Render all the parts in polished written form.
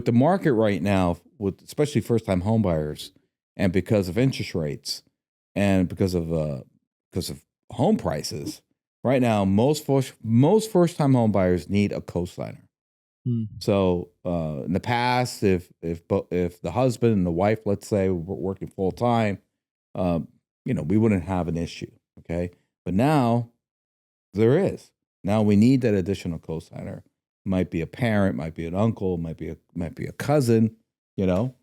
the market right now, with especially first-time home buyers, and because of interest rates, and because of home prices, right now most first-time home buyers need a co-signer. So in the past, if the husband and the wife, let's say, were working full time, we wouldn't have an issue. Okay, but now there is. Now we need that additional co-signer. Might be a parent, might be an uncle, might be a cousin, another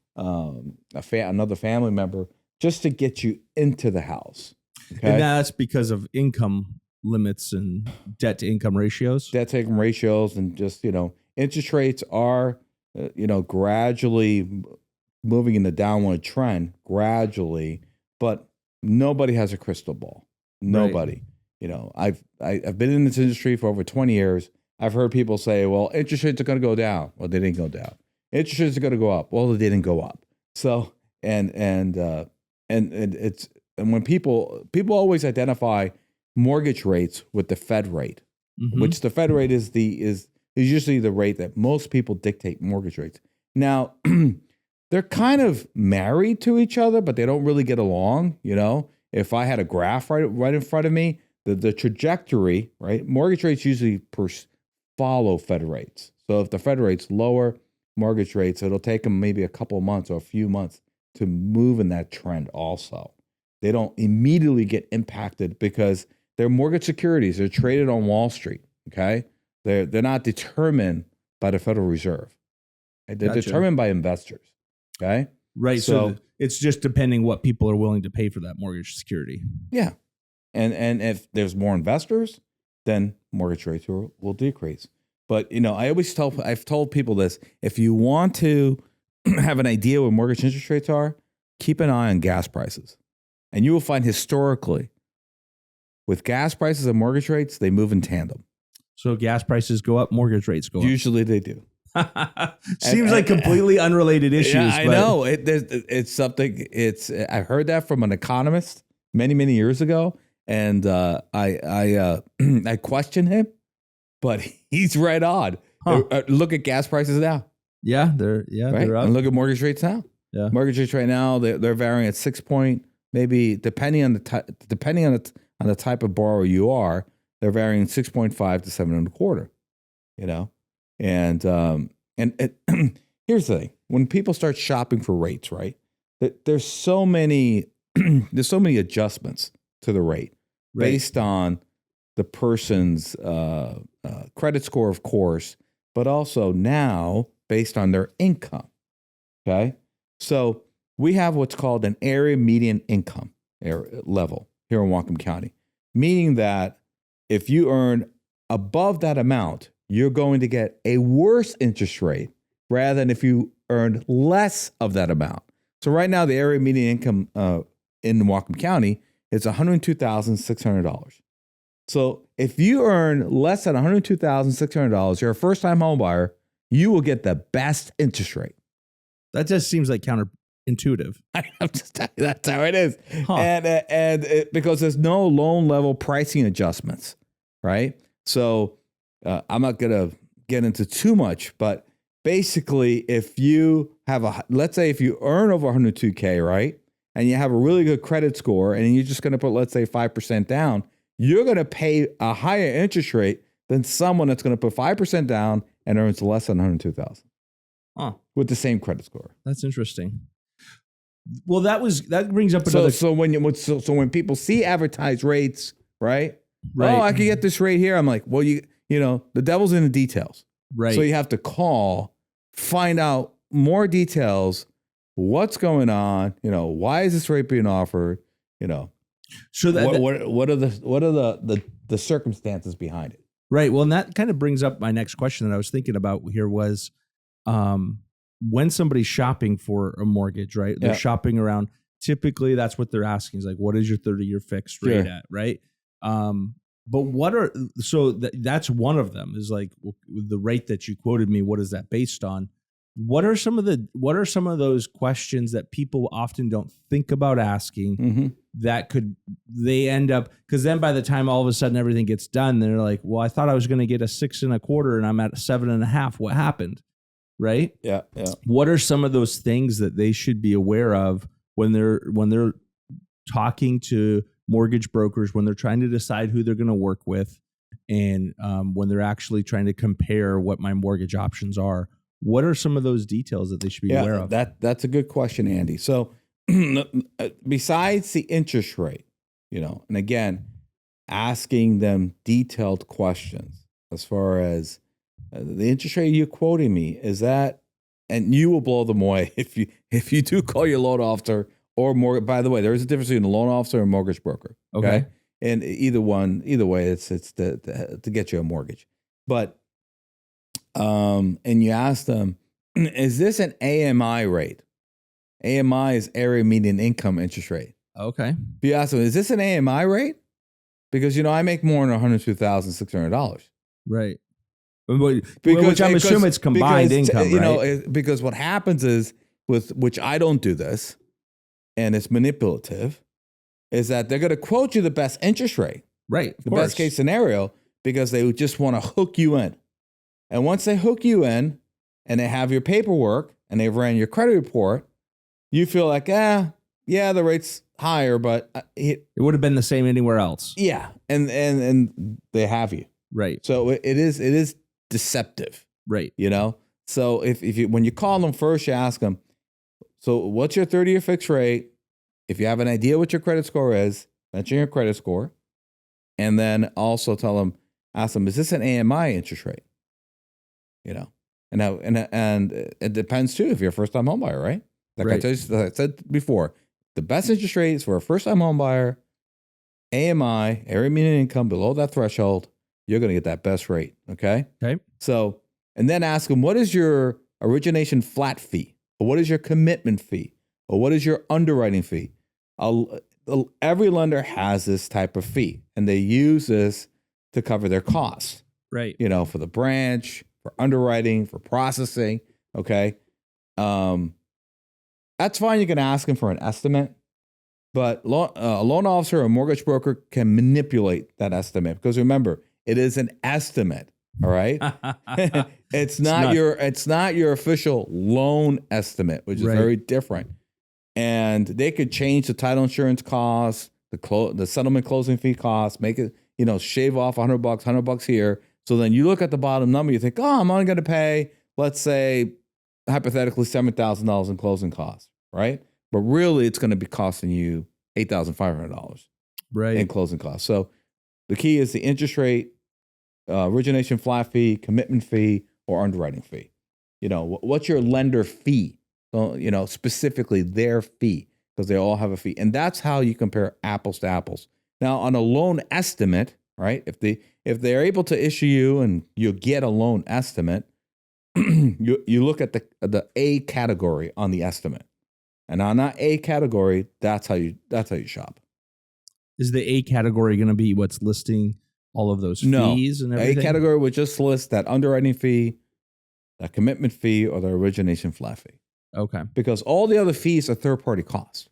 family member, just to get you into the house. Okay? And that's because of income limits and debt to income ratios. Debt to income ratios, and just interest rates are gradually moving in the downward trend gradually, but nobody has a crystal ball. Nobody. Right. I've been in this industry for over 20 years. I've heard people say, well, interest rates are going to go down. Well, they didn't go down. Interest rates are going to go up. Well, they didn't go up. So, and when people always identify mortgage rates with the Fed rate, which the Fed rate is usually the rate that most people dictate mortgage rates. Now, they're kind of married to each other, but they don't really get along. If I had a graph right in front of me, the trajectory, right? Mortgage rates usually follow Fed rates. So if the Fed rate's lower, mortgage rates, it'll take them maybe a couple of months or a few months to move in that trend also. They don't immediately get impacted because they're mortgage securities. They're traded on Wall Street, okay? They're not determined by the Federal Reserve. They're determined by investors, okay? Right, so it's just depending what people are willing to pay for that mortgage security. Yeah, and if there's more investors, then mortgage rates will decrease. But I've told people this: if you want to have an idea what mortgage interest rates are, keep an eye on gas prices, and you will find historically, with gas prices and mortgage rates, they move in tandem. So gas prices go up, mortgage rates go up. Usually they do. Seems like completely unrelated issues. Yeah, I know. It's something. I heard that from an economist many years ago. And I question him, but he's right on. Look at gas prices now. Yeah, right? they're up. And look at mortgage rates now. Yeah, mortgage rates right now they're varying at 6 point, maybe depending on the type of borrower you are, they're varying 6.5 to 7.25. And here's the thing: when people start shopping for rates, right? There's so many adjustments to the rate based on the person's credit score, of course, but also now based on their income. Okay, so we have what's called an area median income level here in Whatcom County, meaning that if you earn above that amount, you're going to get a worse interest rate rather than if you earned less of that amount. So right now, the area median income in Whatcom County is $102,600. So if you earn less than $102,600, you're a first-time home buyer, you will get the best interest rate. That just seems like counterintuitive. I'm just telling you, that's how it is. And because there's no loan level pricing adjustments, right? So I'm not going to get into too much, but basically, if you have let's say if you earn over 102K, right? And you have a really good credit score and you're just going to put, let's say 5% down, you're going to pay a higher interest rate than someone that's going to put 5% down and earns less than 102,000 with the same credit score. That's interesting. Well, that brings up another. So when people see advertised rates, right? Oh, I can get this rate here. I'm like, well, the devil's in the details. Right. So you have to call, find out more details. What's going on? Why is this rate being offered? So what are the circumstances behind it? Right. Well, and that kind of brings up my next question that I was thinking about here was, when somebody's shopping for a mortgage, right? They're shopping around. Typically, that's what they're asking is like, what is your 30-year fixed rate at, right? But that's one of them is like the rate that you quoted me. What is that based on? What are some of those questions that people often don't think about asking that they end up, because then by the time all of a sudden everything gets done, they're like, well, I thought I was going to get a 6.25 and I'm at 7.5. What happened? right? Yeah. Yeah. What are some of those things that they should be aware of when they're talking to mortgage brokers, when they're trying to decide who they're going to work with, and when they're actually trying to compare what my mortgage options are? What are some of those details that they should be aware of? That's a good question, Andy. So besides the interest rate, and again, asking them detailed questions as far as the interest rate you're quoting me, is that, and you will blow them away if you do call your loan officer or mortgage. By the way, there is a difference between a loan officer and a mortgage broker. Okay. And either way, it's to get you a mortgage. But and you ask them, is this an AMI rate? AMI is area median income interest rate. Okay. If you ask them, is this an AMI rate? Because I make more than $102,600. Right. Which I'm assuming it's combined income, right? Because what happens is, which I don't do this, and it's manipulative, is that they're going to quote you the best interest rate, right? The best case scenario, because they just want to hook you in. And once they hook you in, and they have your paperwork, and they've ran your credit report, you feel like, yeah, the rate's higher, but it would have been the same anywhere else. Yeah, and they have you, right? So it is deceptive, right? So if you, when you call them first, you ask them, so what's your 30-year fixed rate? If you have an idea what your credit score is, mention your credit score, and then also ask them, is this an AMI interest rate? And it depends too if you're a first-time home buyer, right? Like I said before, the best interest rate is for a first-time home buyer, AMI, area median income below that threshold. You're going to get that best rate. Okay. So, and then ask them, what is your origination flat fee? Or what is your commitment fee? Or what is your underwriting fee? Every lender has this type of fee, and they use this to cover their costs. Right. For the branch, for underwriting, for processing. Okay. That's fine. You can ask them for an estimate, but a loan officer or a mortgage broker can manipulate that estimate, because remember, it is an estimate. All right. It's not your official loan estimate, which is very different. And they could change the title insurance costs, the settlement closing fee costs, make it, shave off $100 here. So then you look at the bottom number, you think, I'm only going to pay, let's say, hypothetically, $7,000 in closing costs, right? But really, it's going to be costing you $8,500 in closing costs. So the key is the interest rate, origination flat fee, commitment fee, or underwriting fee. What's your lender fee? Specifically their fee, because they all have a fee. And that's how you compare apples to apples. Now, on a loan estimate, right? If they're able to issue you and you get a loan estimate, you look at the A category on the estimate. And on that A category, that's how you shop. Is the A category going to be what's listing all of those fees and everything? A category would just list that underwriting fee, that commitment fee, or the origination flat fee. Okay. Because all the other fees are third-party costs.